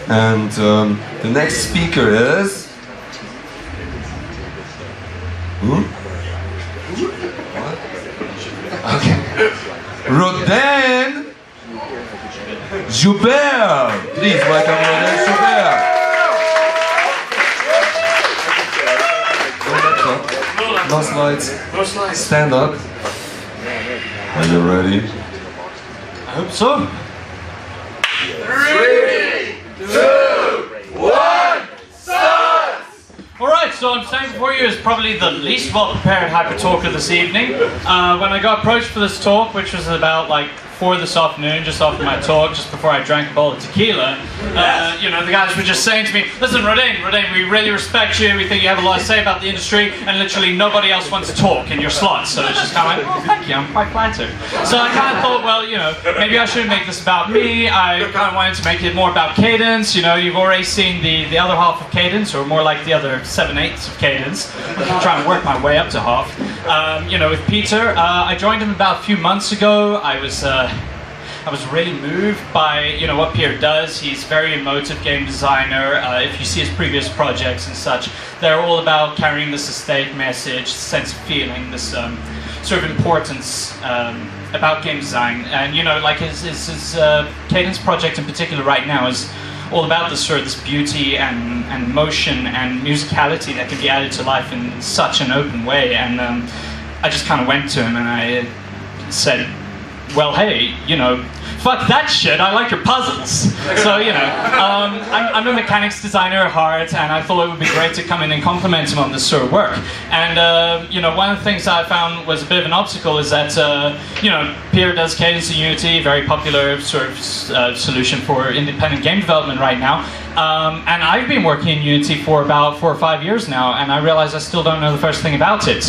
And the next speaker is... Who? What? Okay. Rodain Joubert. Please welcome Rodain Joubert. No slides. No slides. Stand up. Are you ready? I hope so. 3, 2, 1, start! Alright, so I'm standing before you as probably the least well-prepared Hypertalker this evening. When I got approached for this talk, which was about like 4 this afternoon, just after my talk, just before I drank a bowl of tequila, you know, the guys were just saying to me, listen, Rodain, we really respect you, we think you have a lot to say about the industry, and literally nobody else wants to talk in your slots. So it's just kind of like, oh, thank you, I'm quite flattered. So I kind of thought, well, you know, maybe I shouldn't make this about me. I kind of wanted to make it more about Cadence. You know, you've already seen the other half of Cadence, or more like the other 7/8 of Cadence. I'm trying to work my way up to half. You know, with Peter, I joined him about a few months ago. I was really moved by, you know, what Peter does. He's a very emotive game designer. If you see his previous projects and such, they're all about carrying this aesthetic message, sense of feeling, this sort of importance about game design. And, you know, like his Cadence project in particular right now is all about this sort of this beauty and motion and musicality that can be added to life in such an open way. And I just kind of went to him and I said, well, hey, you know, fuck that shit, I like your puzzles. So, you know, I'm a mechanics designer at heart, and I thought it would be great to come in and compliment him on this sort of work. And, you know, one of the things that I found was a bit of an obstacle is that, you know, Peter does Cadence and Unity, very popular sort of solution for independent game development right now. And I've been working in Unity for about 4 or 5 years now, and I realize I still don't know the first thing about it.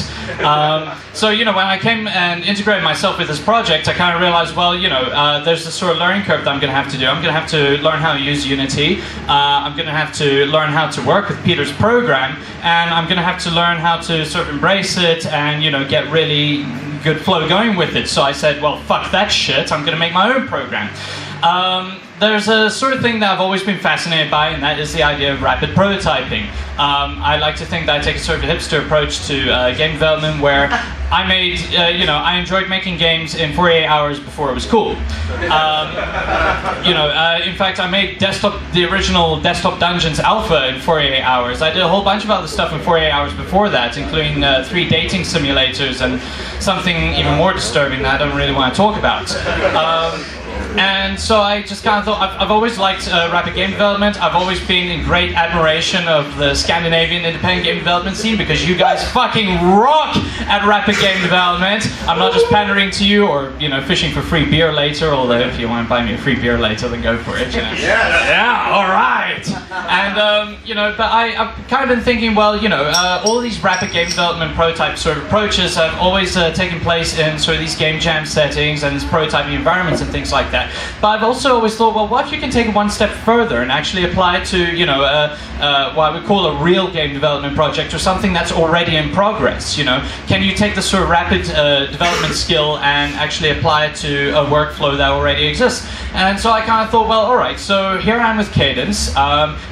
So, you know, when I came and integrated myself with this project, I kind of realized, well, you know, there's this sort of learning curve that I'm going to have to do. I'm going to have to learn how to use Unity. I'm going to have to learn how to work with Peter's program, and I'm going to have to learn how to sort of embrace it and, you know, get really good flow going with it. So I said, well, fuck that shit, I'm going to make my own program. There's a sort of thing that I've always been fascinated by, and that is the idea of rapid prototyping. I like to think that I take a sort of hipster approach to game development, where I made, you know, I enjoyed making games in 48 hours before it was cool. You know, in fact, I made the original Desktop Dungeons alpha in 48 hours. I did a whole bunch of other stuff in 48 hours before that, including 3 dating simulators and something even more disturbing that I don't really want to talk about. And so I just kind of thought, I've always liked rapid game development. I've always been in great admiration of the Scandinavian independent game development scene, because you guys fucking rock at rapid game development. I'm not just pandering to you or, you know, fishing for free beer later, although if you want to buy me a free beer later, then go for it, you know. Yeah, all right. And, you know, but I've kind of been thinking, well, you know, all these rapid game development prototype sort of approaches have always taken place in sort of these game jam settings and these prototyping environments and things like that. But I've also always thought, well, what if you can take it one step further and actually apply it to, you know, what I would call a real game development project, or something that's already in progress, you know? Can you take this sort of rapid development skill and actually apply it to a workflow that already exists? And so I kind of thought, well, all right, so here I am with Cadence.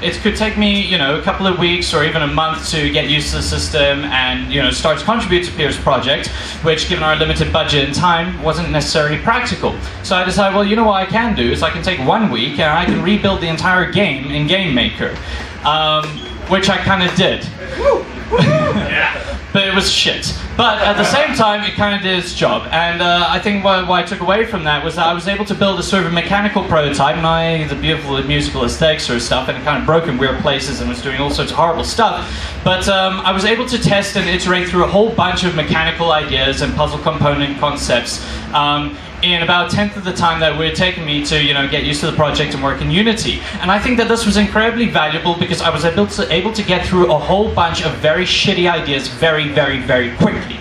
It could take me, you know, a couple of weeks or even a month to get used to the system and, you know, start to contribute to Peter's project, which, given our limited budget and time, wasn't necessarily practical. So I decided, well, you know what I can do is I can take 1 week and I can rebuild the entire game in Game Maker, which I kind of did. Yeah. But it was shit. But at the same time, it kind of did its job. And I think what I took away from that was that I was able to build a sort of a mechanical prototype, not the beautiful musical aesthetics or stuff, and it kind of broke in weird places and was doing all sorts of horrible stuff. But I was able to test and iterate through a whole bunch of mechanical ideas and puzzle component concepts in about a tenth of the time that it would have taken me to, you know, get used to the project and work in Unity. And I think that this was incredibly valuable because I was able to get through a whole bunch of very shitty ideas very, very, very quickly.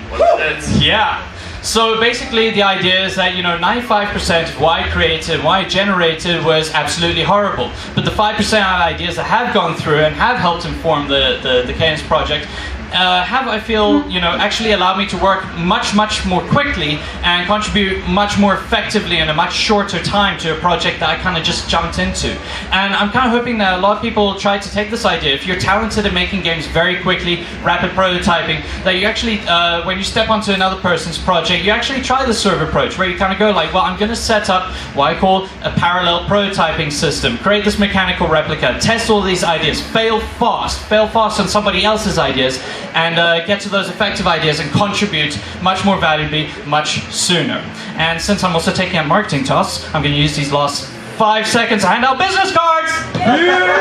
Yeah. So basically the idea is that, you know, 95% of what I created, what I generated was absolutely horrible. But the 5% of ideas that have gone through and have helped inform the Cadence project have, I feel, actually allowed me to work much more quickly and contribute much more effectively in a much shorter time to a project that I kind of just jumped into. And I'm kind of hoping that a lot of people try to take this idea. If you're talented at making games very quickly, rapid prototyping, that you actually, when you step onto another person's project, you actually try the server approach, where you kind of go like, well, I'm going to set up what I call a parallel prototyping system, create this mechanical replica, test all these ideas, fail fast on somebody else's ideas, and get to those effective ideas and contribute much more valuably, much sooner. And since I'm also taking on marketing tasks, I'm going to use these last 5 seconds to hand out business cards!